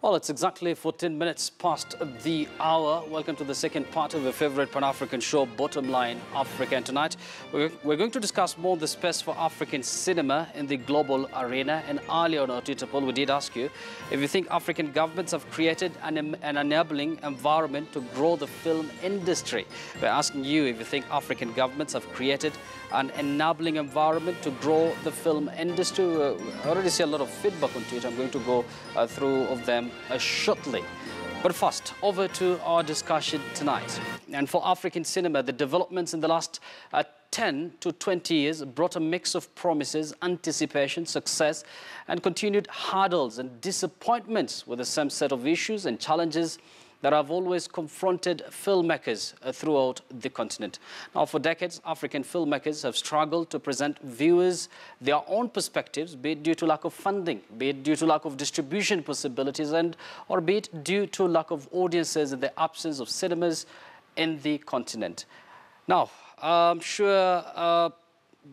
Well, it's exactly 14 minutes past the hour. Welcome to the second part of your favorite Pan-African show, Bottomline Africa. And tonight, we're going to discuss more the space for African cinema in the global arena. And earlier on our Twitter poll, we did ask you if you think African governments have created an enabling environment to grow the film industry. We're asking you if you think African governments have created an enabling environment to grow the film industry. I already see a lot of feedback on Twitter. I'm going to go through of them shortly. But first, over to our discussion tonight. And for African cinema, the developments in the last 10 to 20 years brought a mix of promises, anticipation, success, and continued hurdles and disappointments with the same set of issues and challenges that have always confronted filmmakers throughout the continent. Now, for decades, African filmmakers have struggled to present viewers their own perspectives, be it due to lack of funding, be it due to lack of distribution possibilities, or be it due to lack of audiences in the absence of cinemas in the continent. Now, I'm sure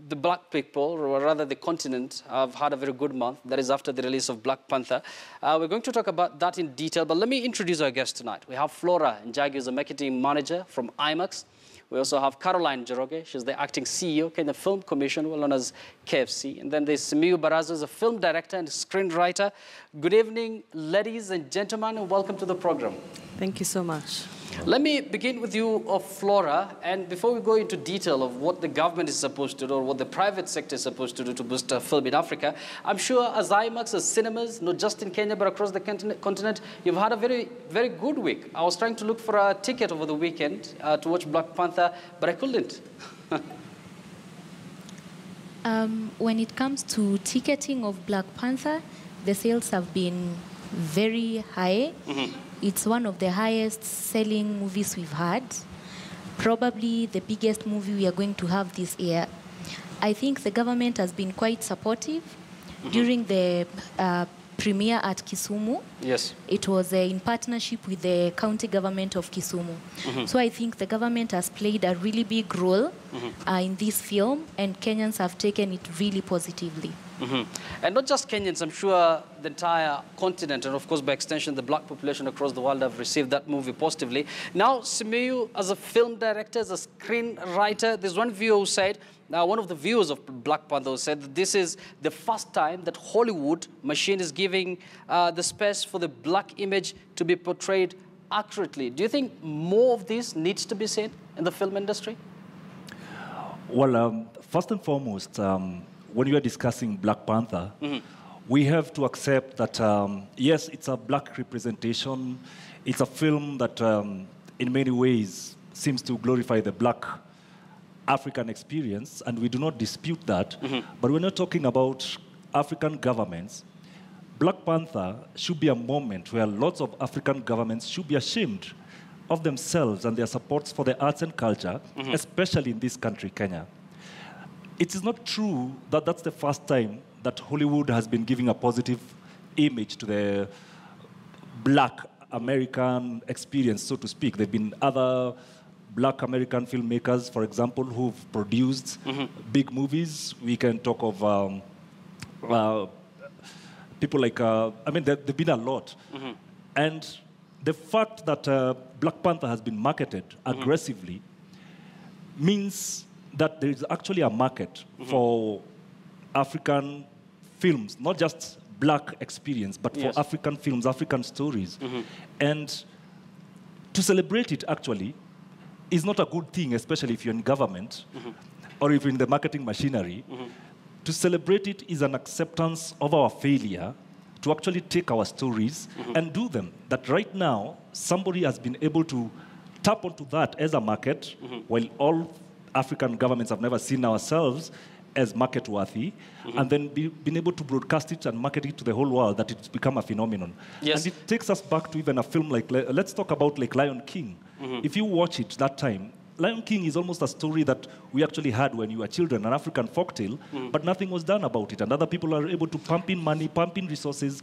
the black people, or rather the continent, have had a very good month. That is after the release of Black Panther. We're going to talk about that in detail, but let me introduce our guest tonight. We have Flora Njagi, who's a marketing manager from IMAX. We also have Caroline Njoroge. She's the acting CEO, Kenya Film Commission, well known as KFC. And then there's Simiyu Baraza, who's a film director and screenwriter. Good evening, ladies and gentlemen, and welcome to the program. Thank you so much. Let me begin with you, Flora, and before we go into detail of what the government is supposed to do or what the private sector is supposed to do to boost film in Africa, I'm sure as IMAX, as cinemas, not just in Kenya but across the continent, you've had a very, very good week. I was trying to look for a ticket over the weekend to watch Black Panther, but I couldn't. When it comes to ticketing of Black Panther, the sales have been very high. Mm-hmm. It's one of the highest selling movies we've had. Probably the biggest movie we are going to have this year. I think the government has been quite supportive. Mm-hmm. During the premiere at Kisumu. Yes. It was in partnership with the county government of Kisumu. Mm-hmm. So I think the government has played a really big role in this film, and Kenyans have taken it really positively. Mm-hmm. And not just Kenyans, I'm sure the entire continent, and of course by extension the black population across the world have received that movie positively. Now, Simiyu, as a film director, as a screenwriter, there's one viewer who said, one of the viewers of Black Panther said that this is the first time that Hollywood machine is giving the space for the black image to be portrayed accurately. Do you think more of this needs to be seen in the film industry? Well, first and foremost, when we are discussing Black Panther, we have to accept that, yes, it's a black representation. It's a film that, in many ways, seems to glorify the black African experience, and we do not dispute that. But we're not talking about African governments. Black Panther should be a moment where lots of African governments should be ashamed of themselves and their supports for the arts and culture, especially in this country, Kenya. It is not true that that's the first time that Hollywood has been giving a positive image to the black American experience, so to speak. There have been other black American filmmakers, for example, who've produced big movies. We can talk of people like, there have been a lot. And the fact that Black Panther has been marketed aggressively means that there is actually a market for African films, not just black experience, but for African films, African stories. And to celebrate it, actually, is not a good thing, especially if you're in government or if you're in the marketing machinery. To celebrate it is an acceptance of our failure to actually take our stories and do them. That right now, somebody has been able to tap onto that as a market, while all African governments have never seen ourselves as market-worthy, and then been able to broadcast it and market it to the whole world, that it's become a phenomenon. Yes. And it takes us back to even a film like, let's talk about like Lion King. If you watch it that time, Lion King is almost a story that we actually had when you were children, an African folktale, but nothing was done about it. And other people are able to pump in money, pump in resources,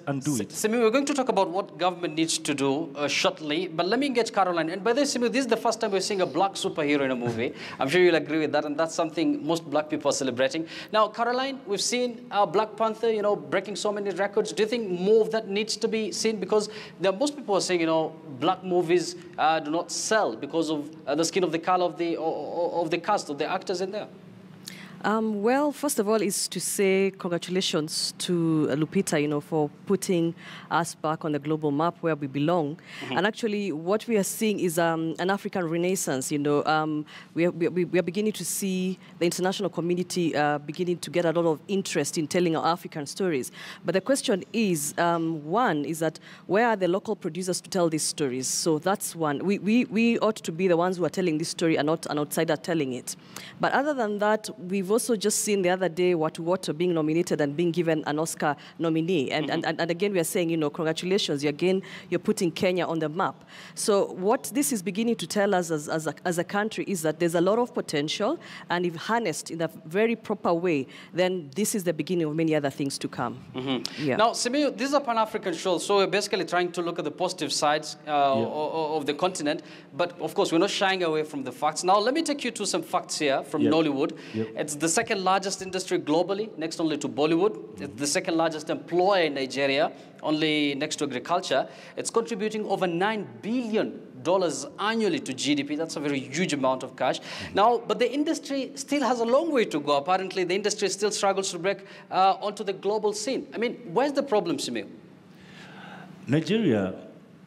and do it. Simi, we're going to talk about what government needs to do shortly, but let me engage Caroline. And by the way, Simi, this is the first time we're seeing a black superhero in a movie. I'm sure you'll agree with that, and that's something most black people are celebrating. Now, Caroline, we've seen Black Panther, you know, breaking so many records. Do you think more of that needs to be seen? Because most people are saying, you know, black movies do not sell because of the skin of the color of the cast, of the actors in there. Well, first of all, is to say congratulations to Lupita, you know, for putting us back on the global map where we belong. And actually, what we are seeing is an African renaissance. You know, we are beginning to see the international community beginning to get a lot of interest in telling our African stories. But the question is, one is that where are the local producers to tell these stories? So that's one. We ought to be the ones who are telling this story and not an outsider telling it. But other than that, we've also just seen the other day Watu being nominated and being given an Oscar nominee. And again, we are saying, you know, congratulations, you're putting Kenya on the map. So what this is beginning to tell us as a country is that there's a lot of potential, and if harnessed in a very proper way, then this is the beginning of many other things to come. Yeah. Now, Simiyu, this is a Pan-African show, so we're basically trying to look at the positive sides of the continent, but of course, we're not shying away from the facts. Now, let me take you to some facts here from Nollywood. It's the second largest industry globally, next only to Bollywood. It's the second largest employer in Nigeria, only next to agriculture. It's contributing over $9 billion annually to GDP. That's a very huge amount of cash. Now, but the industry still has a long way to go. Apparently, the industry still struggles to break onto the global scene. I mean, where's the problem, Simiyu? Nigeria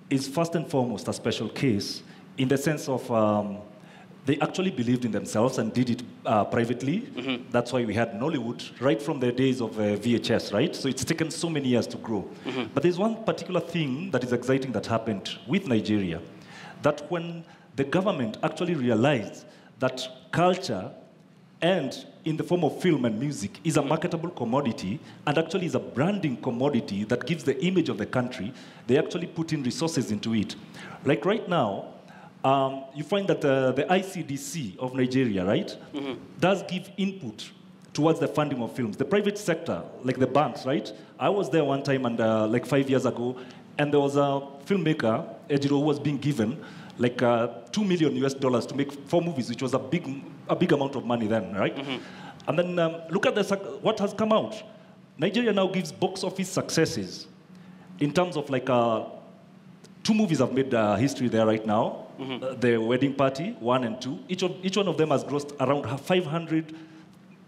is first and foremost a special case in the sense of they actually believed in themselves and did it privately. That's why we had Nollywood right from the days of VHS, right? So it's taken so many years to grow. But there's one particular thing that is exciting that happened with Nigeria, that when the government actually realized that culture and in the form of film and music is a marketable commodity and actually is a branding commodity that gives the image of the country, they actually put in resources into it. Like right now, you find that the ICDC of Nigeria, right, does give input towards the funding of films. The private sector, like the banks, right? I was there one time, and like 5 years ago, and there was a filmmaker, Ejiro, who was being given like $2 million to make 4 movies, which was a big amount of money then, right? And then look at what has come out. Nigeria now gives box office successes in terms of like 2 movies have made history there right now. The Wedding Party, 1 and 2. Each one of them has grossed around 500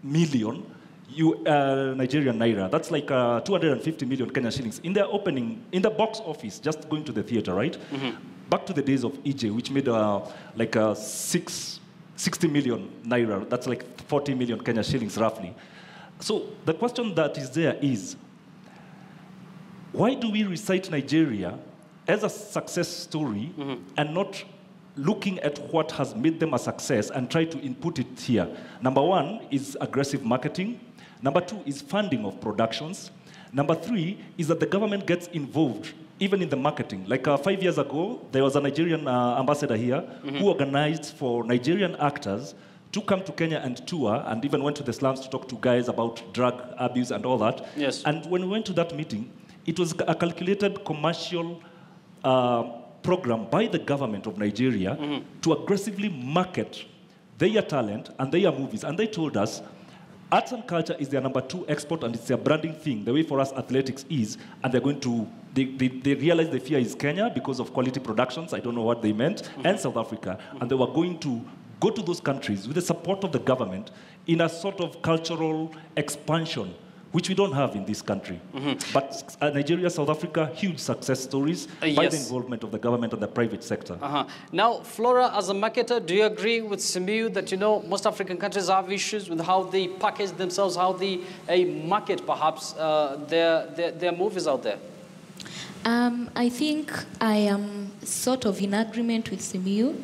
million Nigerian naira. That's like 250 million Kenya shillings. In their opening, in the box office, just going to the theater, right? Back to the days of EJ, which made like 60 million naira. That's like 40 million Kenya shillings, roughly. So the question that is there is, why do we recite Nigeria as a success story and not looking at what has made them a success and try to input it here? Number 1 is aggressive marketing. Number 2 is funding of productions. Number 3 is that the government gets involved even in the marketing. Like 5 years ago, there was a Nigerian ambassador here who organized for Nigerian actors to come to Kenya and tour, and even went to the slums to talk to guys about drug abuse and all that. Yes. And when we went to that meeting, it was a calculated commercial program by the government of Nigeria to aggressively market their talent and their movies. And they told us arts and culture is their number 2 export, and it's their branding thing, the way for us athletics is. And they're going to, they realized the fear is Kenya because of quality productions, I don't know what they meant, and South Africa. And they were going to go to those countries with the support of the government in a sort of cultural expansion, which we don't have in this country. But Nigeria, South Africa, huge success stories by the involvement of the government and the private sector. Now, Flora, as a marketer, do you agree with Simiyu that, you know, most African countries have issues with how they package themselves, how they market, perhaps, their movies out there? I think I am sort of in agreement with Simiyu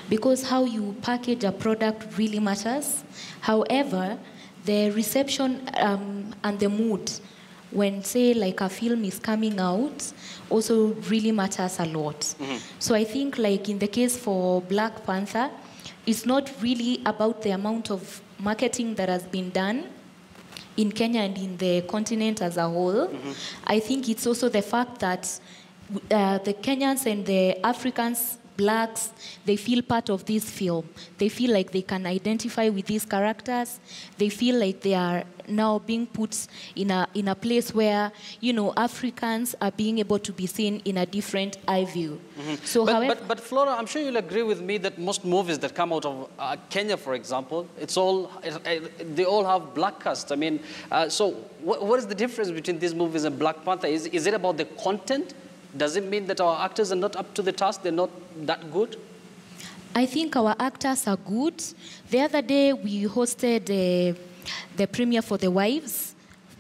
because how you package a product really matters. However, the reception and the mood when, say, like a film is coming out also really matters a lot. So I think, like in the case for Black Panther, it's not really about the amount of marketing that has been done in Kenya and in the continent as a whole. I think it's also the fact that the Kenyans and the Africans, blacks, they feel part of this film. They feel like they can identify with these characters. They feel like they are now being put in a place where, you know, Africans are being able to be seen in a different eye view. So, but Flora, I'm sure you'll agree with me that most movies that come out of Kenya, for example, they all have black cast. I mean, so what is the difference between these movies and Black Panther? Is it about the content? Does it mean that our actors are not up to the task? They're not that good? I think our actors are good. The other day, we hosted the premiere for The Wives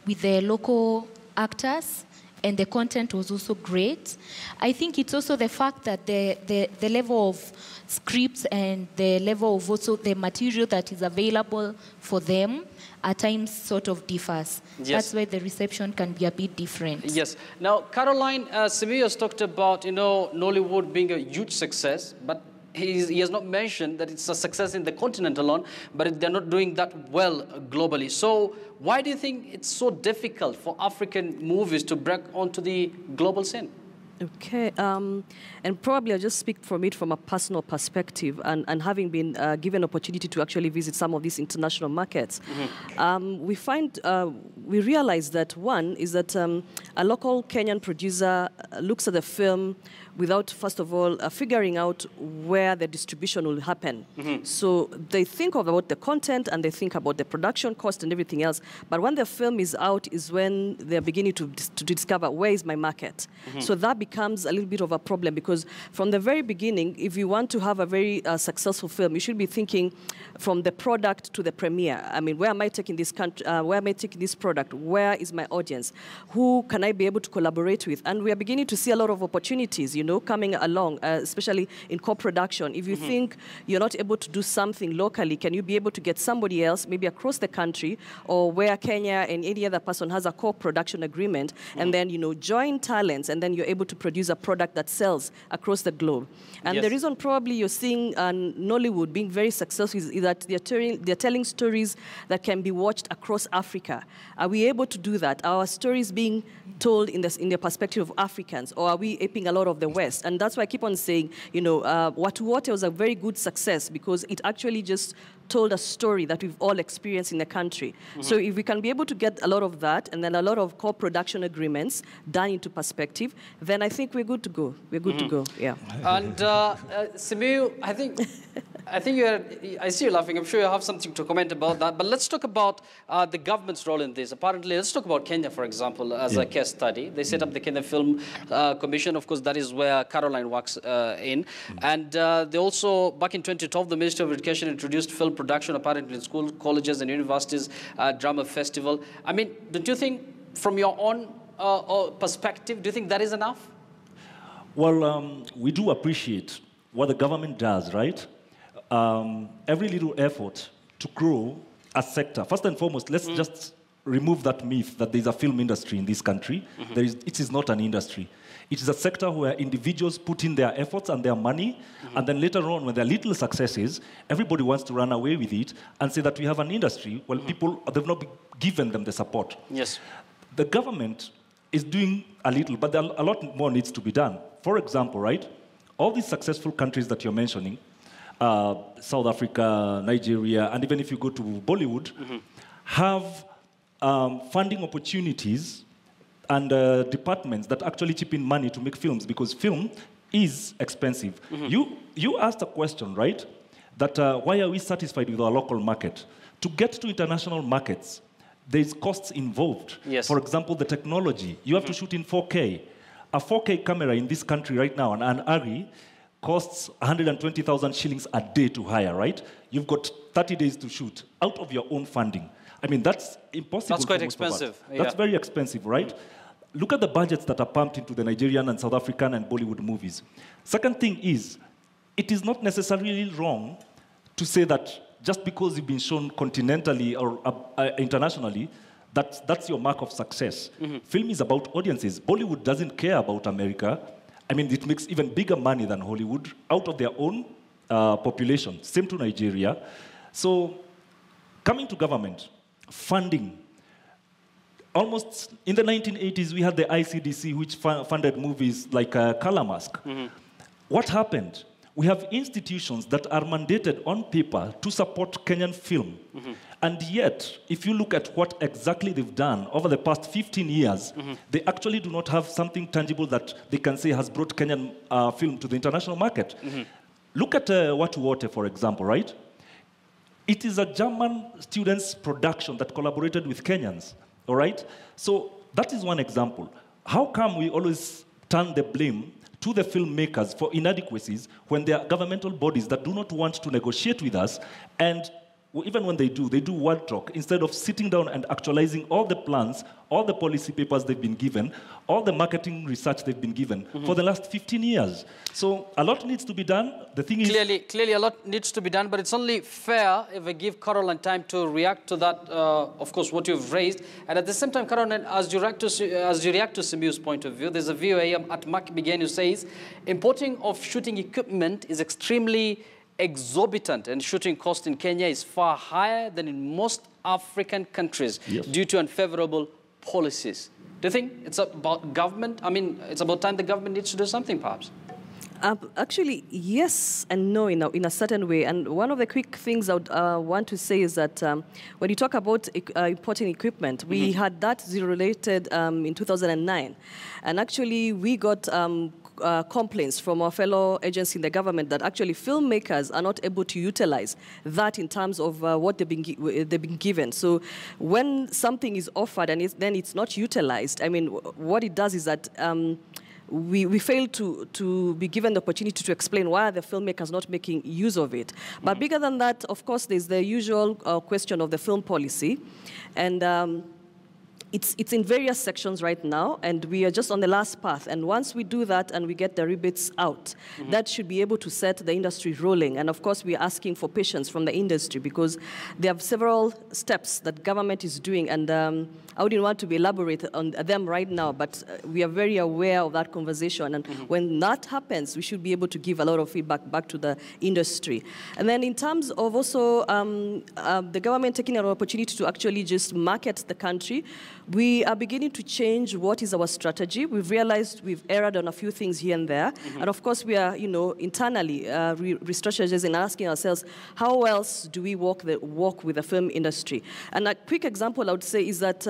with the local actors, and the content was also great. I think it's also the fact that the level of scripts and the level of also the material that is available for them at times sort of differs. Yes. That's why the reception can be a bit different. Yes. Now, Caroline, Simiyu has talked about, you know, Nollywood being a huge success, but he has not mentioned that it's a success in the continent alone, but they're not doing that well globally. So why do you think it's so difficult for African movies to break onto the global scene? Okay, and probably I'll just speak from it from a personal perspective, and having been given opportunity to actually visit some of these international markets, we realize that one is that a local Kenyan producer looks at the film without, first of all, figuring out where the distribution will happen. So they think about the content and they think about the production cost and everything else. But when the film is out is when they're beginning to discover where is my market. So that becomes a little bit of a problem, because from the very beginning, if you want to have a very successful film, you should be thinking from the product to the premiere. I mean, where am I taking this country? Where am I taking this product? Where is my audience? Who can I be able to collaborate with? And we are beginning to see a lot of opportunities, you know, coming along, especially in co-production. If you think you're not able to do something locally, can you be able to get somebody else, maybe across the country, or where Kenya and any other person has a co-production agreement, and then, you know, join talents, and then you're able to produce a product that sells across the globe. And the reason probably you're seeing Nollywood being very successful is that they're telling stories that can be watched across Africa. Are we able to do that? Are our stories being told in the perspective of Africans, or are we aping a lot of the West? And that's why I keep on saying, you know, Watu Wote was a very good success because it actually just told a story that we've all experienced in the country. So if we can be able to get a lot of that, and then a lot of co-production agreements done into perspective, then I think we're good to go. We're good to go, yeah. And Simiyu, I think I see you laughing. I'm sure you have something to comment about that. But let's talk about the government's role in this. Apparently, let's talk about Kenya, for example, as a case study. They set up the Kenya Film Commission. Of course, that is where Caroline works in. And they also, back in 2012, the Ministry of Education introduced film production, apparently in schools, colleges, and universities, drama festival. I mean, don't you think, from your own perspective, do you think that is enough? Well, we do appreciate what the government does, right? Every little effort to grow a sector. First and foremost, let's just remove that myth that there's a film industry in this country. It is not an industry. It is a sector where individuals put in their efforts and their money, and then later on, when there are little successes, everybody wants to run away with it and say that we have an industry. Well, people, they've not given them the support. Yes. The government is doing a little, but a lot more needs to be done. For example, right, all these successful countries that you're mentioning, South Africa, Nigeria, and even if you go to Bollywood, have funding opportunities and departments that actually chip in money to make films, because film is expensive. You asked a question, right, that why are we satisfied with our local market? To get to international markets, there's costs involved. Yes. For example, the technology. You have to shoot in 4K. A 4K camera in this country right now, an ARRI, costs 120,000 shillings a day to hire, right? You've got 30 days to shoot out of your own funding. I mean, that's impossible. That's quite expensive. Yeah. That's very expensive, right? Look at the budgets that are pumped into the Nigerian and South African and Bollywood movies. Second thing is, it is not necessarily wrong to say that just because you've been shown continentally or internationally, that's your mark of success. Film is about audiences. Bollywood doesn't care about America. I mean, it makes even bigger money than Hollywood out of their own population. Same to Nigeria. So coming to government, funding. Almost in the 1980s, we had the ICDC, which funded movies like Color Mask. What happened? We have institutions that are mandated on paper to support Kenyan film. And yet, if you look at what exactly they've done over the past 15 years, they actually do not have something tangible that they can say has brought Kenyan film to the international market. Look at Watu Wote, for example, right? It is a German students' production that collaborated with Kenyans, all right? So that is one example. How come we always turn the blame to the filmmakers for inadequacies when there are governmental bodies that do not want to negotiate with us, and even when they do word talk instead of sitting down and actualizing all the plans, all the policy papers they've been given, all the marketing research they've been given for the last 15 years. So a lot needs to be done. The thing is... Clearly a lot needs to be done, but it's only fair if we give Caroline time to react to that, of course, what you've raised. And at the same time, Caroline, as you react to Simiu's point of view, there's a viewer at Mark Begin who says, importing of shooting equipment is extremely exorbitant, and shooting cost in Kenya is far higher than in most African countries due to unfavorable policies. Do you think it's about government? I mean, it's about time the government needs to do something, perhaps? Actually, yes and no in a certain way. And one of the quick things I would want to say is that when you talk about importing equipment, we had that zero-related in 2009. And actually, we got complaints from our fellow agents in the government that actually filmmakers are not able to utilize that in terms of what they've been given. So when something is offered and then it's not utilized, I mean, what it does is that we fail to be given the opportunity to explain why are the filmmakers not making use of it. But bigger than that, of course, there's the usual question of the film policy. And it's in various sections right now, and we are just on the last path. And once we do that and we get the rebates out, that should be able to set the industry rolling. And of course, we are asking for patience from the industry because there are several steps that government is doing, and I wouldn't want to be elaborate on them right now, but we are very aware of that conversation. And when that happens, we should be able to give a lot of feedback back to the industry. And then in terms of also the government taking an opportunity to actually just market the country, we are beginning to change what is our strategy. We've realized we've erred on a few things here and there. And of course, we are, internally restructuring and asking ourselves, how else do we walk with the film industry? And a quick example I would say is that,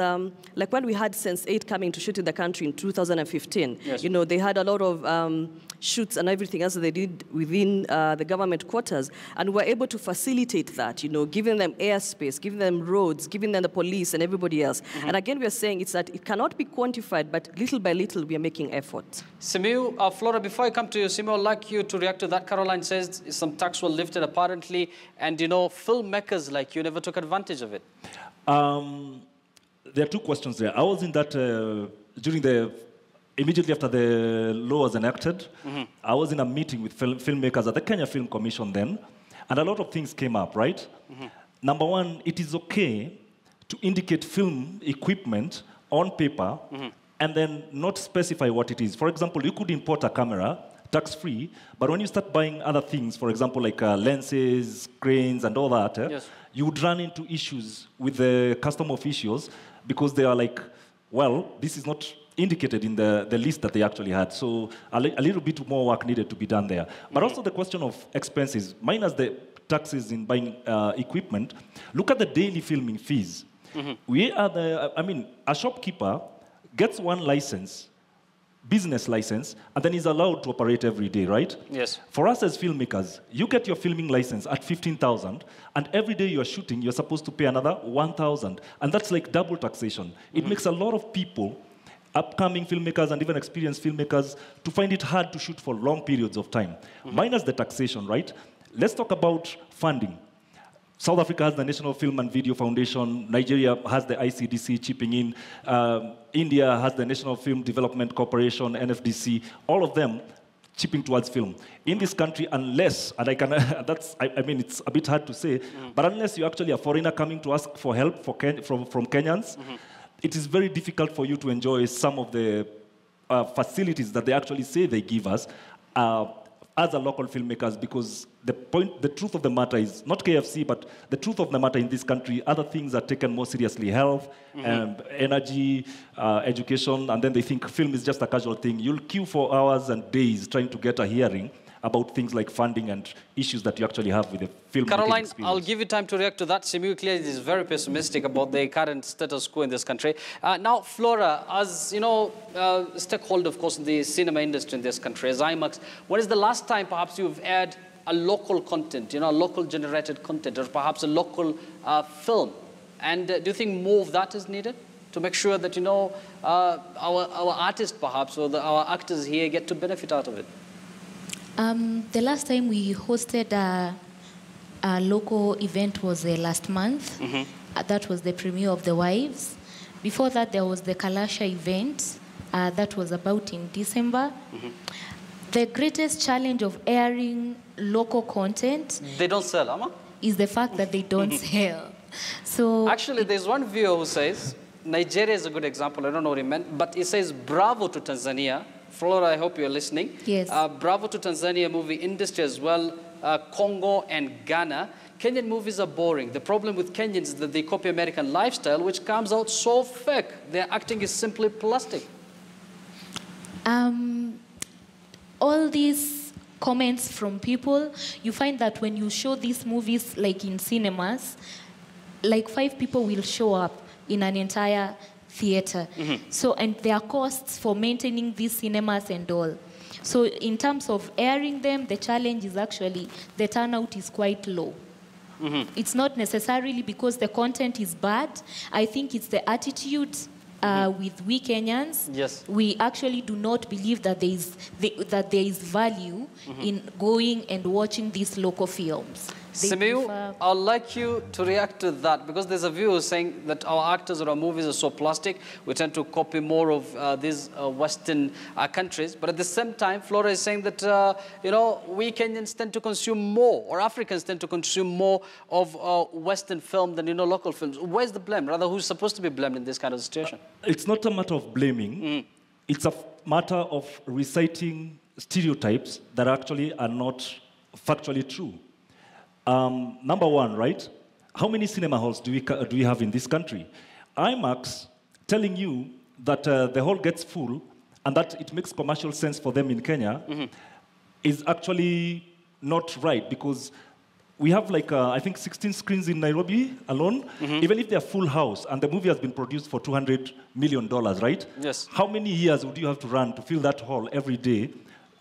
like when we had Sense8 coming to shoot in the country in 2015, they had a lot of shoots and everything else that they did within the government quarters. And we're able to facilitate that, giving them airspace, giving them roads, giving them the police and everybody else. And again, we are saying it's that it cannot be quantified, but little by little we are making efforts. Simiu, Flora, before I come to you, Simiu, I'd like you to react to that. Caroline says some tax were lifted apparently, and filmmakers like you never took advantage of it. There are two questions there. I was in that immediately after the law was enacted. I was in a meeting with filmmakers at the Kenya Film Commission then, and a lot of things came up, right? Number one, it is okay to indicate film equipment on paper and then not specify what it is. For example, you could import a camera tax-free, but when you start buying other things, for example, like lenses, cranes, and all that, you would run into issues with the custom officials because they are like, well, this is not indicated in the list that they actually had. So a little bit more work needed to be done there. But also the question of expenses, minus the taxes in buying equipment, look at the daily filming fees. We are a shopkeeper gets one license, business license, and then is allowed to operate every day, right? Yes. For us as filmmakers, you get your filming license at 15,000, and every day you are shooting, you're supposed to pay another 1,000, and that's like double taxation. It makes a lot of people, upcoming filmmakers and even experienced filmmakers, to find it hard to shoot for long periods of time. Minus the taxation, right? Let's talk about funding. South Africa has the National Film and Video Foundation. Nigeria has the ICDC chipping in. India has the National Film Development Corporation, NFDC. All of them chipping towards film. In this country, unless, and it's a bit hard to say, but unless you're actually a foreigner coming to ask for help from Kenyans, it is very difficult for you to enjoy some of the facilities that they actually say they give us. as a local filmmakers, because the truth of the matter is not KFC, but the truth of the matter in this country, other things are taken more seriously: health, energy, education, and then they think film is just a casual thing. You'll queue for hours and days trying to get a hearing about things like funding and issues that you actually have with the film. Caroline, experience. I'll give you time to react to that. Simu clearly is very pessimistic about the current status quo in this country. Now, Flora, as you know, stakeholder, of course, in the cinema industry in this country, as IMAX, when is the last time perhaps you've aired a local content, a local generated content, or perhaps a local film? And do you think more of that is needed to make sure that, our artists perhaps, or our actors here get to benefit out of it? The last time we hosted a local event was last month. That was the premiere of The Wives. Before that, there was the Kalasha event. That was about in December. The greatest challenge of airing local content... They don't sell, Amma? ...is the fact that they don't sell. So actually, there's one viewer who says, Nigeria is a good example, I don't know what he meant, but he says, bravo to Tanzania. Flora, I hope you're listening. Yes. Bravo to Tanzania movie industry as well, Congo and Ghana. Kenyan movies are boring. The problem with Kenyans is that they copy American lifestyle, which comes out so fake. Their acting is simply plastic. All these comments from people, you find that when you show these movies, like in cinemas, like 5 people will show up in an entire theater. So, and there are costs for maintaining these cinemas and all. So in terms of airing them, the challenge is actually the turnout is quite low. It's not necessarily because the content is bad. I think it's the attitude with we Kenyans. Yes. We actually do not believe that there is value in going and watching these local films. Simiu, I'd like you to react to that, because there's a view saying that our actors or our movies are so plastic, we tend to copy more of these Western countries. But at the same time, Flora is saying that, we Kenyans tend to consume more, or Africans tend to consume more of Western film than, local films. Where's the blame? Rather, who's supposed to be blamed in this kind of situation? It's not a matter of blaming. It's a matter of reciting stereotypes that actually are not factually true. Number one, right? How many cinema halls do we have in this country? IMAX telling you that the hall gets full and that it makes commercial sense for them in Kenya is actually not right, because we have like, I think 16 screens in Nairobi alone. Even if they're full house and the movie has been produced for $200 million, right? Yes. How many years would you have to run to fill that hall every day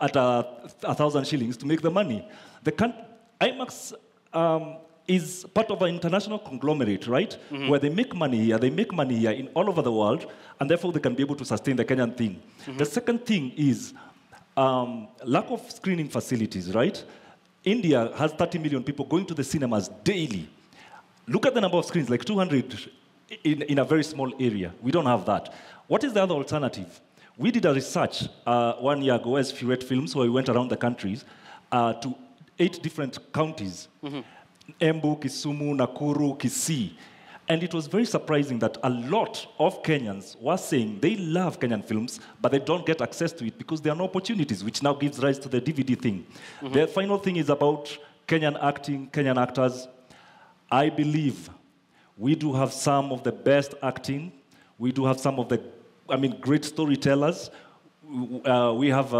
at 1,000 shillings to make the money? IMAX is part of an international conglomerate, right? Where they make money here in all over the world, and therefore they can be able to sustain the Kenyan thing. The second thing is lack of screening facilities, right? India has 30 million people going to the cinemas daily. Look at the number of screens, like 200 in a very small area. We don't have that. What is the other alternative? We did a research 1 year ago as Furet Films, where we went around the countries to 8 different counties, Embu, Kisumu, Nakuru, Kisii. And it was very surprising that a lot of Kenyans were saying they love Kenyan films, but they don't get access to it because there are no opportunities, which now gives rise to the DVD thing. The final thing is about Kenyan acting, Kenyan actors. I believe we do have some of the best acting. We do have some of the, great storytellers. We have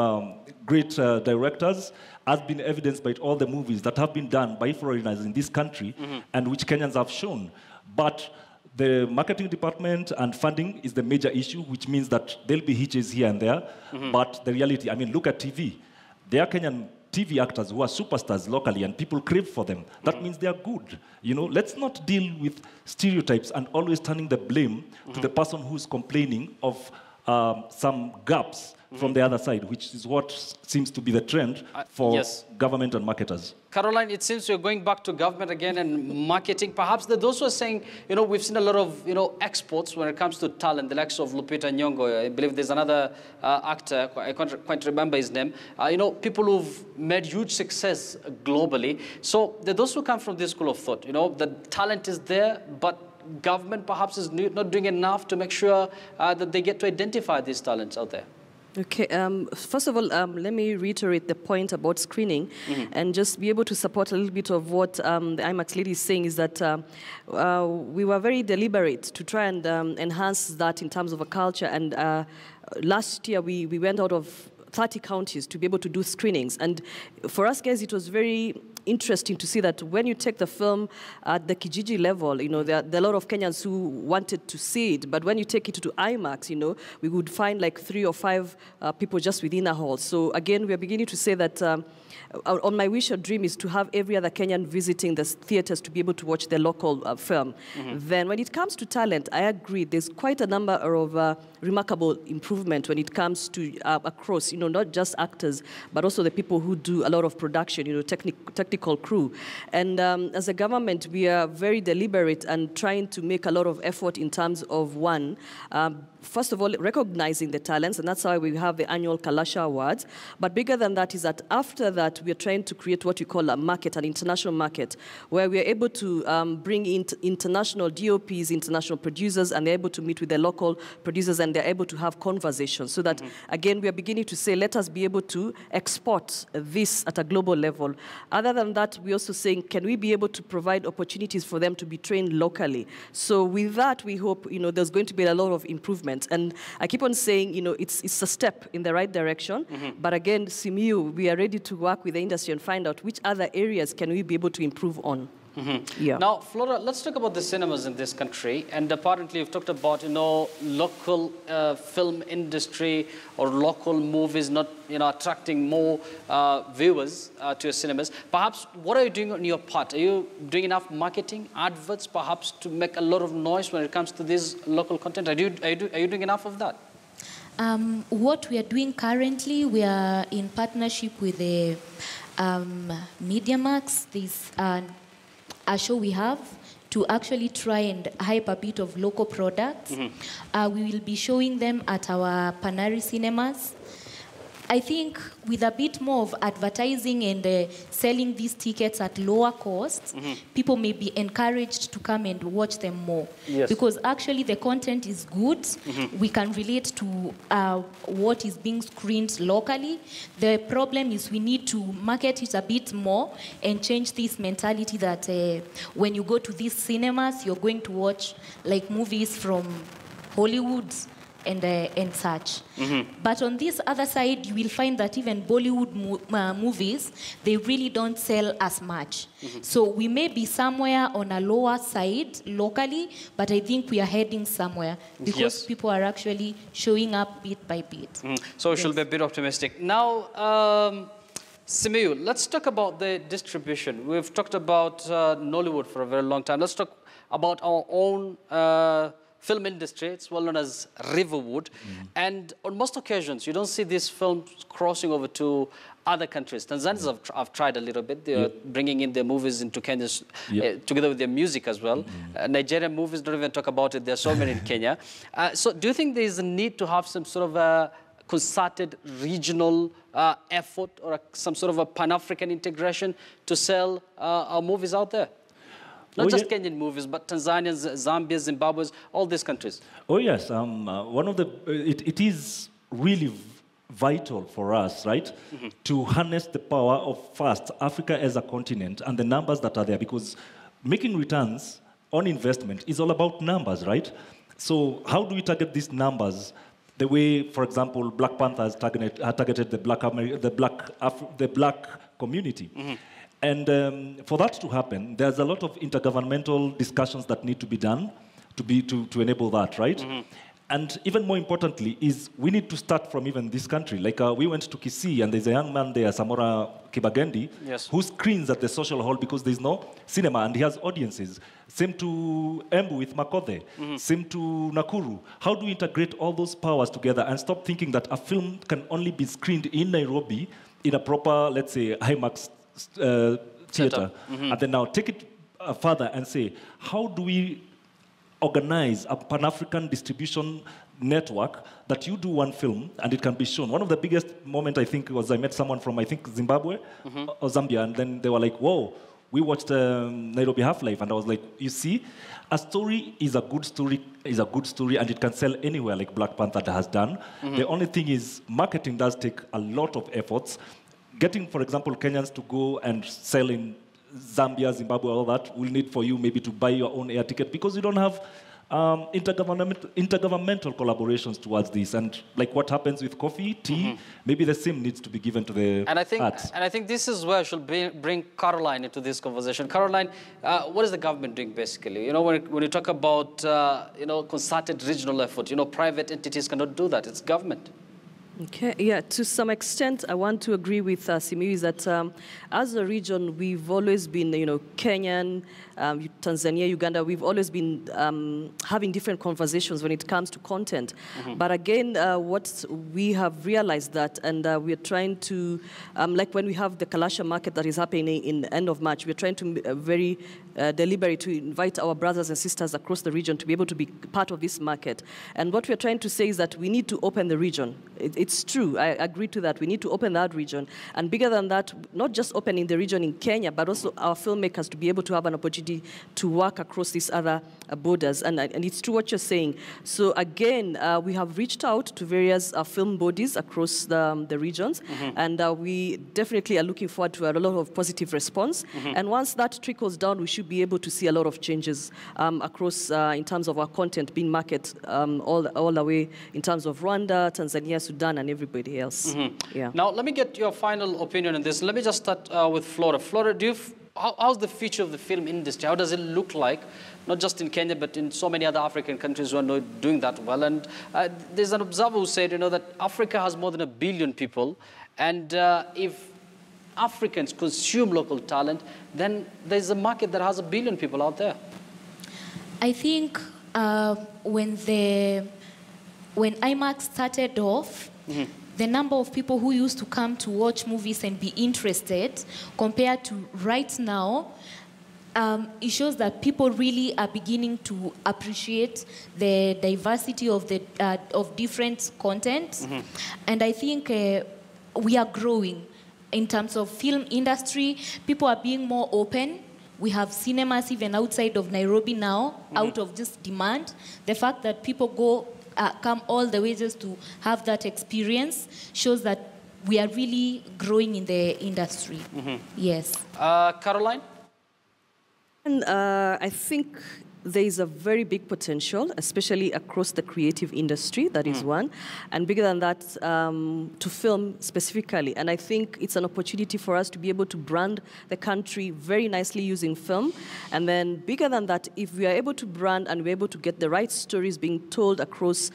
great directors, as been evidenced by all the movies that have been done by foreigners in this country and which Kenyans have shown. But the marketing department and funding is the major issue, which means that there'll be hitches here and there. But the reality, look at TV. There are Kenyan TV actors who are superstars locally and people crave for them. That means they are good. Let's not deal with stereotypes and always turning the blame to the person who's complaining of some gaps from the other side, which is what seems to be the trend for government and marketers. Caroline, it seems you're going back to government again and marketing. Perhaps those who are saying, we've seen a lot of, exports when it comes to talent, the likes of Lupita Nyong'o. I believe there's another actor, I can't quite remember his name. People who've made huge success globally. So there are those who come from this school of thought, the talent is there, but government perhaps is not doing enough to make sure that they get to identify these talents out there. Okay, first of all, let me reiterate the point about screening and just be able to support a little bit of what the IMAX lady is saying is that we were very deliberate to try and enhance that in terms of a culture. And last year, we went out of 30 counties to be able to do screenings. And for us guys, it was very interesting to see that when you take the film at the Kijiji level, you know, there are a lot of Kenyans who wanted to see it, but when you take it to IMAX, you know, we would find like 3 or 5 people just within a hall. So again, we are beginning to say that on my wish or dream is to have every other Kenyan visiting the theaters to be able to watch the local film. Then when it comes to talent, I agree, there's quite a number of remarkable improvement when it comes to across, you know, not just actors, but also the people who do a lot of production, you know, technical crew. And as a government, we are very deliberate and trying to make a lot of effort in terms of first of all, recognizing the talents, and that's why we have the annual Kalasha Awards. But bigger than that is that after that, we are trying to create what we call a market, an international market, where we are able to bring in international DOPs, international producers, and they're able to meet with the local producers, and they're able to have conversations. So that, again, we are beginning to say, let us be able to export this at a global level. Other than that, we're also saying, can we be able to provide opportunities for them to be trained locally? So with that, we hope, you know, there's going to be a lot of improvement. And I keep on saying, you know, it's a step in the right direction. But again, CMU, we are ready to work with the industry and find out which other areas can we be able to improve on. Yeah. Now, Flora, let's talk about the cinemas in this country. And apparently, you've talked about, you know, local film industry or local movies not, you know, attracting more viewers to your cinemas. Perhaps, what are you doing on your part? Are you doing enough marketing, adverts, perhaps, to make a lot of noise when it comes to this local content? Are you doing enough of that? What we are doing currently, we are in partnership with the MediaMax. This a show we have to actually try and hype a bit of local products. We will be showing them at our Panari cinemas. I think with a bit more of advertising and selling these tickets at lower costs, people may be encouraged to come and watch them more. Yes. Because actually the content is good. We can relate to what is being screened locally. The problem is we need to market it a bit more and change this mentality that when you go to these cinemas, you're going to watch like movies from Hollywood and such. But on this other side, you will find that even Bollywood movies, they really don't sell as much. So we may be somewhere on a lower side locally, but I think we are heading somewhere because people are actually showing up bit by bit. So we should be a bit optimistic. Now, Simiyu, let's talk about the distribution. We've talked about Nollywood for a very long time. Let's talk about our own film industry. It's well known as Riverwood. And on most occasions, you don't see these films crossing over to other countries. Tanzanians have tried a little bit. They're bringing in their movies into Kenya together with their music as well. Nigerian movies, don't even talk about it. There are so many in Kenya. So do you think there is a need to have some sort of a concerted regional effort or some sort of a Pan-African integration to sell our movies out there? Not just Kenyan movies, but Tanzanians, Zambia, Zimbabwe, all these countries. Oh yes, one of the it is really vital for us, right, to harness the power of first Africa as a continent and the numbers that are there, because making returns on investment is all about numbers, right? So how do we target these numbers? The way, for example, Black Panther has targeted the black community. And for that to happen, there's a lot of intergovernmental discussions that need to be done to enable that, right? And even more importantly is we need to start from even this country. Like we went to Kisii and there's a young man there, Samora Kibagendi, who screens at the social hall because there's no cinema and he has audiences. Same to Embu with Makode, same to Nakuru. How do we integrate all those powers together and stop thinking that a film can only be screened in Nairobi in a proper, let's say, IMAX theater, and then now take it further and say, how do we organize a Pan-African distribution network that you do one film and it can be shown? One of the biggest moments, I think, was I met someone from, I think, Zimbabwe or Zambia, and then they were like, whoa, We watched Nairobi Half-Life, and I was like, you see, a story is a good story, and it can sell anywhere, like Black Panther has done. The only thing is, marketing does take a lot of efforts. Getting, for example, Kenyans to go and sell in Zambia, Zimbabwe, all that, will need for you maybe to buy your own air ticket because you don't have intergovernmental collaborations towards this. And like what happens with coffee, tea, maybe the same needs to be given to the arts. And I think this is where I should bring Caroline into this conversation. Caroline, what is the government doing basically? You know, when you talk about, you know, concerted regional effort, you know, private entities cannot do that. It's government. Okay, yeah, to some extent, I want to agree with Simiyu is that as a region, we've always been, you know, Kenyan, Tanzania, Uganda, we've always been having different conversations when it comes to content. But again, what we have realized that, and we're trying to, like when we have the Kalasha market that is happening in the end of March, we're trying to very deliberate to invite our brothers and sisters across the region to be able to be part of this market. And what we're trying to say is that we need to open the region. It's true, I agree to that. We need to open that region. And bigger than that, not just opening the region in Kenya, but also our filmmakers to be able to have an opportunity to work across these other borders. And it's true what you're saying. So again, we have reached out to various film bodies across the regions. And we definitely are looking forward to a lot of positive response. And once that trickles down, we should be able to see a lot of changes across in terms of our content being marketed all the way in terms of Rwanda, Tanzania, Sudan, and everybody else. Yeah. Now, let me get your final opinion on this. Let me just start with Flora. Flora, how's the future of the film industry? How does it look like, not just in Kenya, but in so many other African countries who are not doing that well? And there's an observer who said, you know, that Africa has more than 1 billion people, and if Africans consume local talent, then there's a market that has 1 billion people out there. I think when IMAX started off, the number of people who used to come to watch movies and be interested compared to right now, it shows that people really are beginning to appreciate the diversity of different content. And I think we are growing in terms of film industry. People are being more open. We have cinemas even outside of Nairobi now, out of this demand. The fact that people come all the way just to have that experience shows that we are really growing in the industry. Yes. Caroline? And I think there is a very big potential, especially across the creative industry, that is one. And bigger than that, to film specifically. And I think it's an opportunity for us to be able to brand the country very nicely using film. And then bigger than that, if we are able to brand and we're able to get the right stories being told across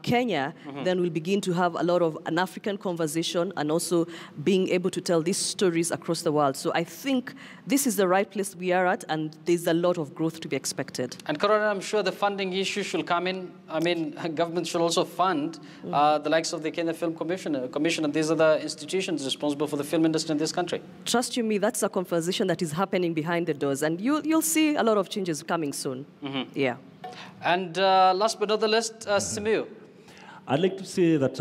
Kenya, then we'll begin to have a lot of an African conversation and also being able to tell these stories across the world. So I think this is the right place we are at, and there's a lot of growth to be expected. And Corona, I'm sure the funding issue should come in. I mean, government should also fund the likes of the Kenya Film Commission, and these are the institutions responsible for the film industry in this country. Trust you me, that's a conversation that is happening behind the doors, and you'll see a lot of changes coming soon. Yeah. And last but not the least, Simiyu. I'd like to say that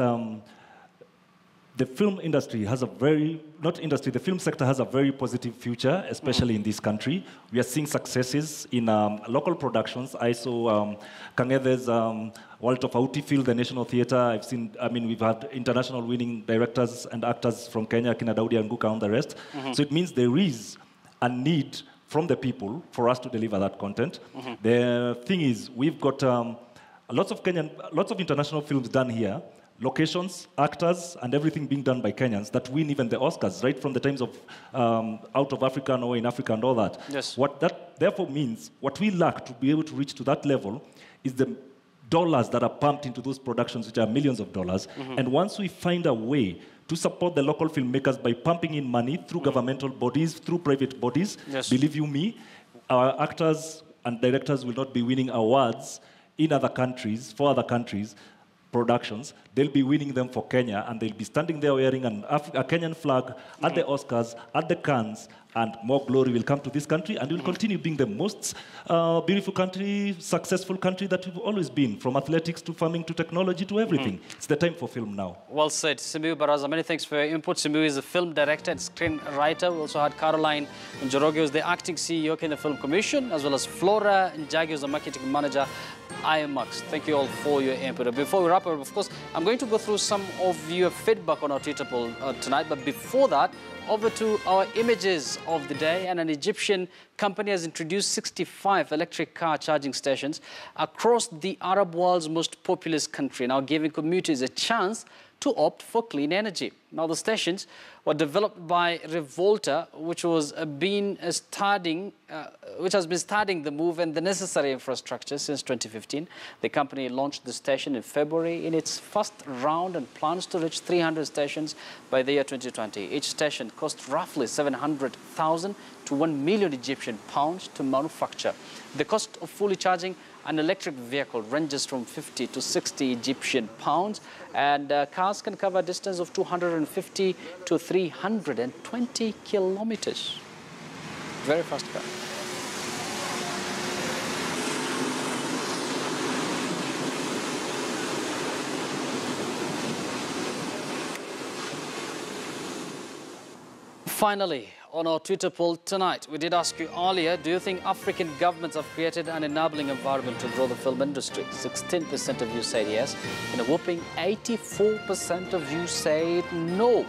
the film industry has a the film sector has a very positive future, especially in this country. We are seeing successes in local productions. I saw Kangethe's World Tofauti Field, the National Theatre. We've had international winning directors and actors from Kenya, Kina Daudi and Nguka and the rest. So it means there is a need from the people for us to deliver that content. The thing is, we've got lots of international films done here, locations, actors, and everything being done by Kenyans that win even the Oscars, right from the times of Out of Africa, Nowhere in Africa, and all that. Yes. What that therefore means, what we lack to be able to reach to that level is the dollars that are pumped into those productions, which are millions of dollars. And once we find a way to support the local filmmakers by pumping in money through governmental bodies, through private bodies, believe you me, our actors and directors will not be winning awards in other countries, for other countries, productions. They'll be winning them for Kenya, and they'll be standing there wearing a Kenyan flag at the Oscars, at the Cannes, and more glory will come to this country, and will continue being the most beautiful country, successful country that we've always been, from athletics to farming to technology to everything. It's the time for film now. Well said. Simiu Baraza, many thanks for your input. Simiu is a film director and screenwriter. We also had Caroline Njoroge, who's the acting CEO in the Film Commission, as well as Flora Njagi, who's the marketing manager, IMAX. Thank you all for your input. Before we wrap up, of course, I'm going to go through some of your feedback on our Twitter poll tonight. But before that, over to our images of the day. And an Egyptian company has introduced 65 electric car charging stations across the Arab world's most populous country, now giving commuters a chance to opt for clean energy. Now, the stations were developed by Revolta, which has been studying the move and the necessary infrastructure since 2015. The company launched the station in February in its first round and plans to reach 300 stations by the year 2020. Each station costs roughly 700,000 to 1 million Egyptian pounds to manufacture. The cost of fully charging an electric vehicle ranges from 50 to 60 Egyptian pounds, and cars can cover a distance of 250 to 320 kilometers. Very fast car. Finally, on our Twitter poll tonight, we did ask you earlier, do you think African governments have created an enabling environment to grow the film industry? 16% of you said yes, and a whopping 84% of you said no.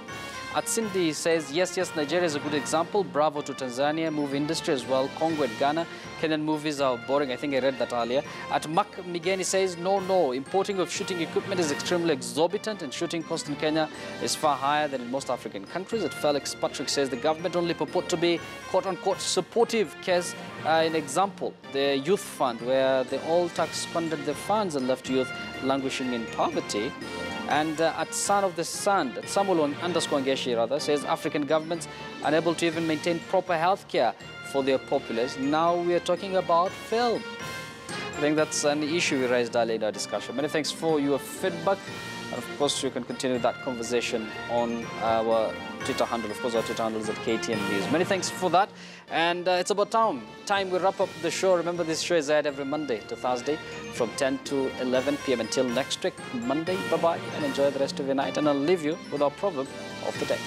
At Cindy says, yes, Nigeria is a good example. Bravo to Tanzania, movie industry as well. Congo and Ghana. Kenyan movies are boring. I think I read that earlier. At Mark Migeni says, no. Importing of shooting equipment is extremely exorbitant, and shooting cost in Kenya is far higher than in most African countries. At Felix Patrick says, the government only purport to be quote-unquote supportive. Case an example, the youth fund, where they all tax squandered their funds and left youth languishing in poverty. And at Son of the Sun, Samuel _Ngeshi rather, says African governments unable to even maintain proper health care for their populace. Now we are talking about film. I think that's an issue we raised earlier in our discussion. Many thanks for your feedback. And of course, you can continue that conversation on our Twitter handle. Of course, our Twitter handle is at KTN News. Many thanks for that. And it's about time we wrap up the show. Remember, this show is aired every Monday to Thursday from 10 to 11 p.m. until next week, Monday. Bye-bye, and enjoy the rest of your night. And I'll leave you with our proverb of the day.